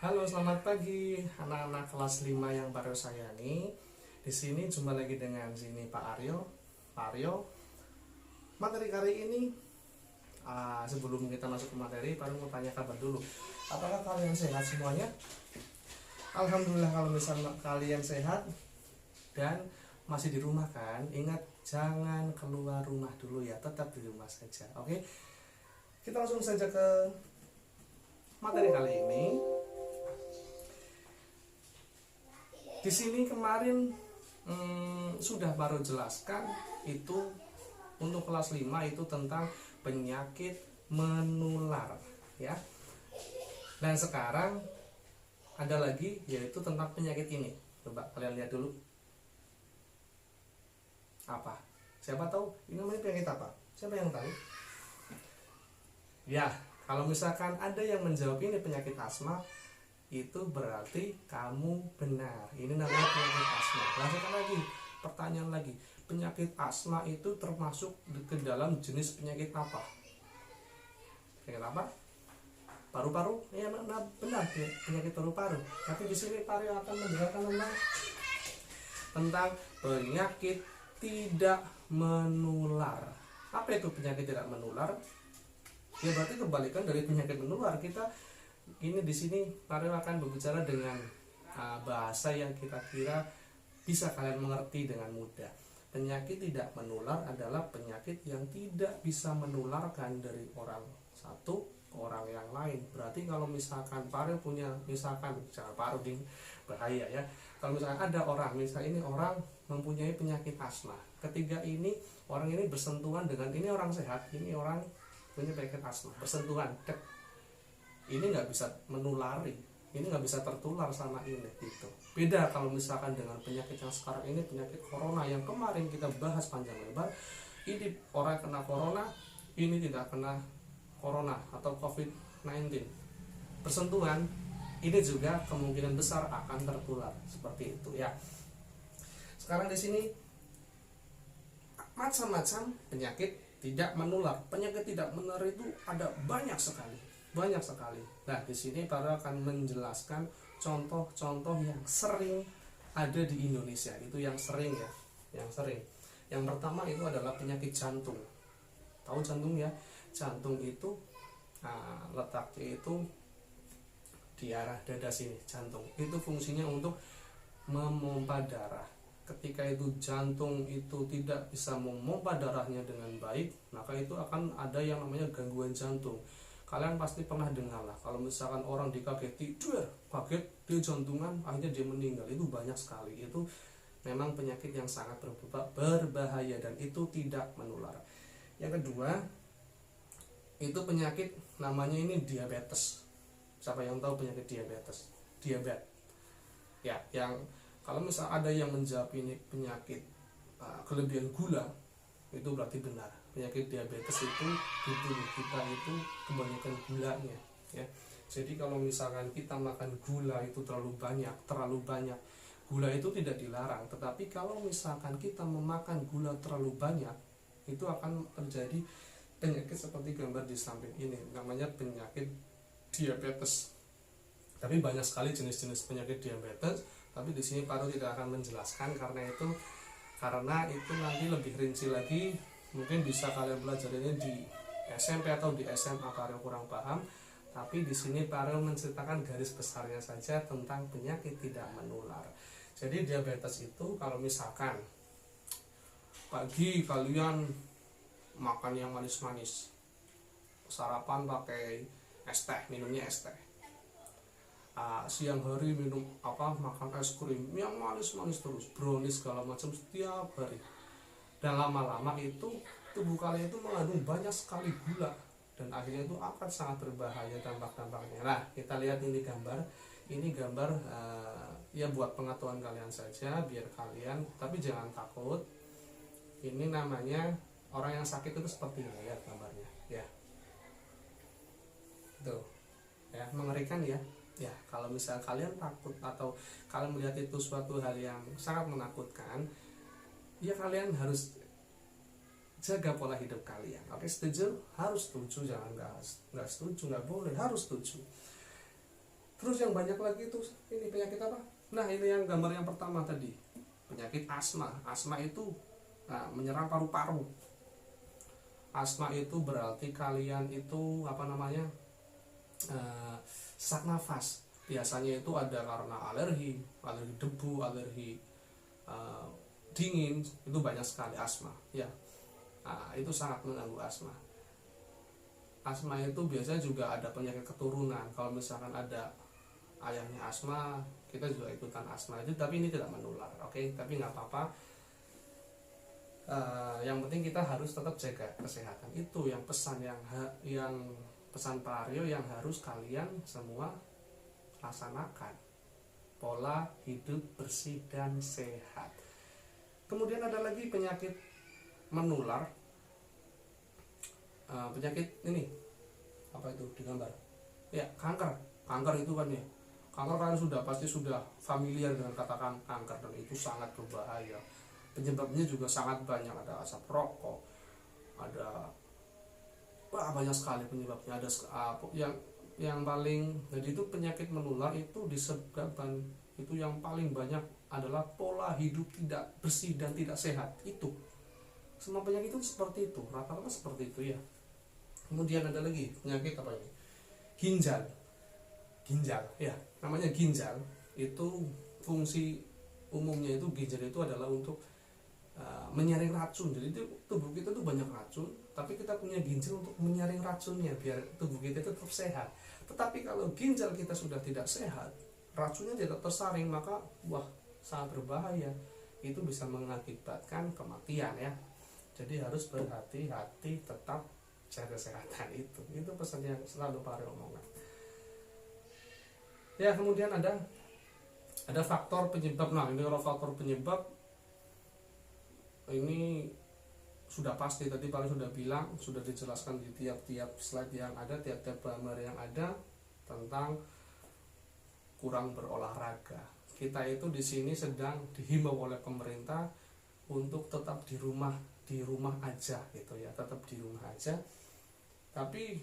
Halo, selamat pagi anak-anak kelas 5 yang baru sayangi. Di sini jumpa lagi dengan sini Pak Aryo. Pak Aryo, materi kali ini sebelum kita masuk ke materi, baru mau tanya kabar dulu. Apakah kalian sehat semuanya? Alhamdulillah kalau misalnya kalian sehat dan masih di rumah kan. Ingat jangan keluar rumah dulu ya, tetap di rumah saja. Oke. Kita langsung saja ke materi kali ini. Di sini kemarin sudah baru jelaskan itu untuk kelas 5 itu tentang penyakit menular ya. Dan sekarang ada lagi yaitu tentang penyakit ini. Coba kalian lihat dulu. Apa? Siapa tahu ini namanya penyakit apa? Siapa yang tahu? Ya, kalau misalkan ada yang menjawab ini penyakit asma, itu berarti kamu benar. Ini namanya penyakit asma. Lanjutkan lagi, pertanyaan lagi. Penyakit asma itu termasuk ke dalam jenis penyakit apa? Penyakit apa? Paru-paru? Ya benar, penyakit paru-paru. Tapi di sini Pak Aryo akan menjelaskan tentang penyakit tidak menular. Apa itu penyakit tidak menular? Ya berarti kebalikan dari penyakit menular. Kita ini di sini Pak Aryo akan berbicara dengan bahasa yang kita kira bisa kalian mengerti dengan mudah. Penyakit tidak menular adalah penyakit yang tidak bisa menularkan dari orang satu ke orang yang lain. Berarti kalau misalkan Pak Aryo punya, misalkan jangan Pak Aryo bahaya ya. Kalau misalkan ada orang, misalnya ini orang mempunyai penyakit asma. Ketiga ini orang ini bersentuhan dengan ini orang sehat, ini orang punya penyakit asma, bersentuhan, ini nggak bisa menulari, ini nggak bisa tertular sama ini gitu. Beda kalau misalkan dengan penyakit yang sekarang ini, penyakit corona yang kemarin kita bahas panjang lebar. Ini orang kena corona, ini tidak kena corona atau COVID-19. Bersentuhan, ini juga kemungkinan besar akan tertular seperti itu ya. Sekarang di sini macam-macam penyakit tidak menular. Penyakit tidak menular itu ada banyak sekali. Nah, di sini Pak akan menjelaskan contoh-contoh yang sering ada di Indonesia. Itu yang sering ya, Yang pertama itu adalah penyakit jantung. Tahu jantung ya? Jantung itu letaknya itu di arah dada sini. Jantung itu fungsinya untuk memompa darah. Ketika itu jantung itu tidak bisa memompa darahnya dengan baik, maka itu akan ada yang namanya gangguan jantung. Kalian pasti pernah dengar lah, kalau misalkan orang dikageti, kaget dia jantungan, akhirnya dia meninggal. Itu banyak sekali. Itu memang penyakit yang sangat berbahaya dan itu tidak menular. Yang kedua, itu penyakit namanya ini diabetes. Siapa yang tahu penyakit diabetes? Diabetes. Ya, yang kalau misal ada yang menjawab ini penyakit kelebihan gula, itu berarti benar. Penyakit diabetes itu di tubuh kita itu kebanyakan gulanya ya. Jadi kalau misalkan kita makan gula itu terlalu banyak, gula itu tidak dilarang, tetapi kalau misalkan kita memakan gula terlalu banyak, itu akan terjadi penyakit seperti gambar di samping ini, namanya penyakit diabetes. Tapi banyak sekali jenis-jenis penyakit diabetes, tapi di sini Pak Aryo tidak akan menjelaskan karena itu nanti lebih rinci lagi. Mungkin bisa kalian belajar ini di SMP atau di SMA. Pak Aryo kurang paham, tapi di sini Pak Aryo menceritakan garis besarnya saja tentang penyakit tidak menular. Jadi diabetes itu kalau misalkan pagi kalian makan yang manis-manis, sarapan pakai es teh, minumnya es teh, siang hari minum makan es krim yang manis-manis terus, brownies segala macam setiap hari, dan lama-lama itu tubuh kalian itu mengandung banyak sekali gula dan akhirnya itu akan sangat berbahaya dampak-dampaknya. Nah, kita lihat ini gambar ya buat pengetahuan kalian saja biar kalian, tapi jangan takut. Ini namanya orang yang sakit itu seperti ini, lihat gambarnya ya. Tuh ya, mengerikan ya. Ya, kalau misal kalian takut atau kalian melihat itu suatu hal yang sangat menakutkan, ya kalian harus jaga pola hidup kalian. Oke, setuju? Harus setuju, jangan nggak setuju, nggak boleh, harus setuju. Terus yang banyak lagi itu ini penyakit apa? Nah, ini yang gambar yang pertama tadi, penyakit asma. Asma itu menyerang paru-paru. Asma itu berarti kalian itu apa namanya, sesak nafas. Biasanya itu ada karena alergi debu, alergi dingin, itu banyak sekali asma ya. Itu sangat mengganggu asma. Asma itu biasanya juga ada penyakit keturunan. Kalau misalkan ada ayahnya asma, kita juga ikutan asma itu, tapi ini tidak menular, oke? Tapi nggak apa-apa. Yang penting kita harus tetap jaga kesehatan. Itu yang pesan yang pesan Pak Aryo yang harus kalian semua laksanakan. Pola hidup bersih dan sehat. Kemudian ada lagi penyakit menular. Penyakit ini apa itu di gambar? Ya, kanker. Kanker itu kan ya. Kanker kan pasti sudah familiar dengan kata kanker, dan itu sangat berbahaya. Penyebabnya juga sangat banyak, ada asap rokok, ada banyak sekali penyebabnya. Ada yang paling, jadi itu penyakit menular itu disebabkan, itu yang paling banyak adalah pola hidup tidak bersih dan tidak sehat. Itu semua penyakit itu seperti itu, rata-rata seperti itu ya. Kemudian ada lagi penyakit apa ini? Ginjal ya, namanya ginjal. Itu fungsi umumnya itu ginjal itu adalah untuk menyaring racun. Jadi tubuh kita tuh banyak racun, tapi kita punya ginjal untuk menyaring racunnya biar tubuh kita tetap sehat. Tetapi kalau ginjal kita sudah tidak sehat, racunnya tidak tersaring, maka sangat berbahaya. Itu bisa mengakibatkan kematian ya. Jadi harus berhati-hati, tetap jaga kesehatan. Itu pesan yang selalu Pak Aryo omongkan ya. Kemudian ada faktor penyebab. Nah, ini kalau faktor penyebab ini sudah pasti, tadi Pak sudah bilang, sudah dijelaskan di tiap-tiap slide yang ada, tiap-tiap gambar yang ada tentang kurang berolahraga. Kita itu di sini sedang dihimbau oleh pemerintah untuk tetap di rumah aja gitu ya, tetap di rumah aja. Tapi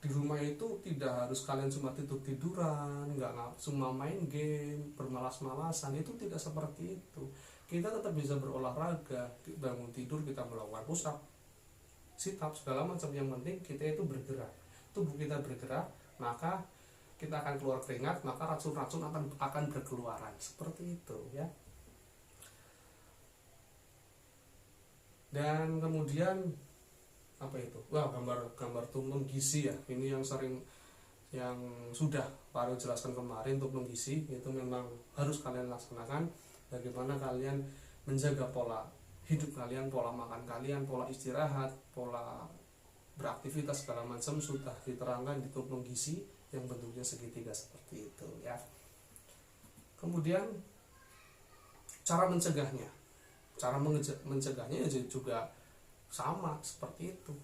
di rumah itu tidak harus kalian cuma tiduran, nggak cuma main game, bermalas-malasan. Itu tidak seperti itu. Kita tetap bisa berolahraga, bangun tidur kita melakukan push up, sit up, segala macam. Yang penting kita itu bergerak, tubuh kita bergerak, maka kita akan keluar keringat, maka racun-racun akan berkeluaran, seperti itu ya. Dan kemudian apa itu? Gambar tumpeng gizi ya. Ini yang sudah Pak Aryo jelaskan kemarin. Tumpeng gizi itu memang harus kalian laksanakan. Bagaimana kalian menjaga pola hidup kalian, pola makan kalian, pola istirahat, pola beraktivitas segala macam sudah diterangkan di tumpeng gizi yang bentuknya segitiga seperti itu ya. Kemudian cara mencegahnya juga sama seperti itu.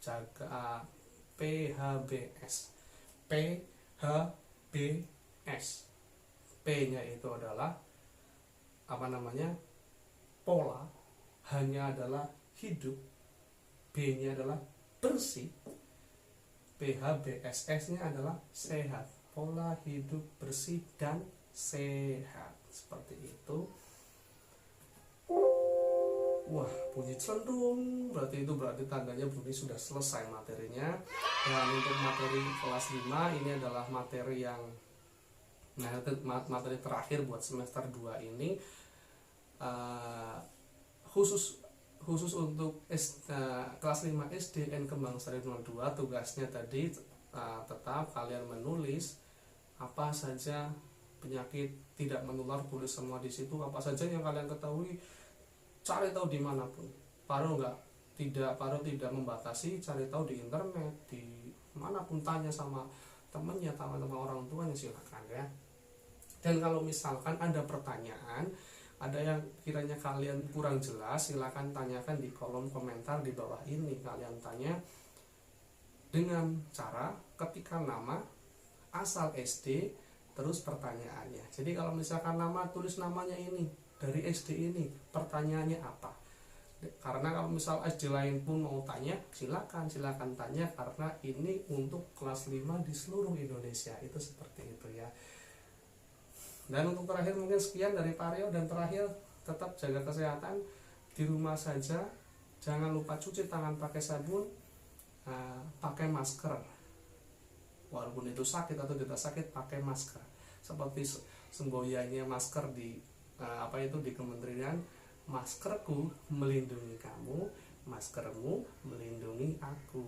Jaga PHBS. P-nya itu adalah pola, hanya adalah hidup, B-nya adalah bersih, PHBSS-nya adalah sehat, pola hidup bersih dan sehat, seperti itu. Bunyi celendung, berarti tandanya bunyi sudah selesai materinya. Dan untuk materi kelas 5 ini adalah materi yang materi terakhir buat semester 2 ini. Khusus untuk kelas 5 SD N Kembang Sari 02, tugasnya tadi tetap kalian menulis apa saja penyakit tidak menular, tulis semua di situ. Apa saja yang kalian ketahui, cari tahu dimanapun. Pak Aryo tidak membatasi, cari tahu di internet, di manapun, tanya sama temannya, sama orang tuanya, silakan ya. Dan kalau misalkan ada pertanyaan, ada yang kiranya kalian kurang jelas, silakan tanyakan di kolom komentar di bawah ini. Kalian tanya dengan cara ketikkan nama, asal SD, terus pertanyaannya. Jadi kalau misalkan nama, tulis namanya ini, dari SD ini, pertanyaannya apa. Karena kalau misal SD lain pun mau tanya, silakan tanya, karena ini untuk kelas 5 di seluruh Indonesia, itu seperti itu ya. Dan untuk terakhir mungkin sekian dari Pak Rio, dan terakhir tetap jaga kesehatan di rumah saja, jangan lupa cuci tangan pakai sabun, pakai masker, walaupun itu sakit atau tidak sakit, pakai masker. Seperti semboyannya masker di di kementerian, maskerku melindungi kamu, maskermu melindungi aku.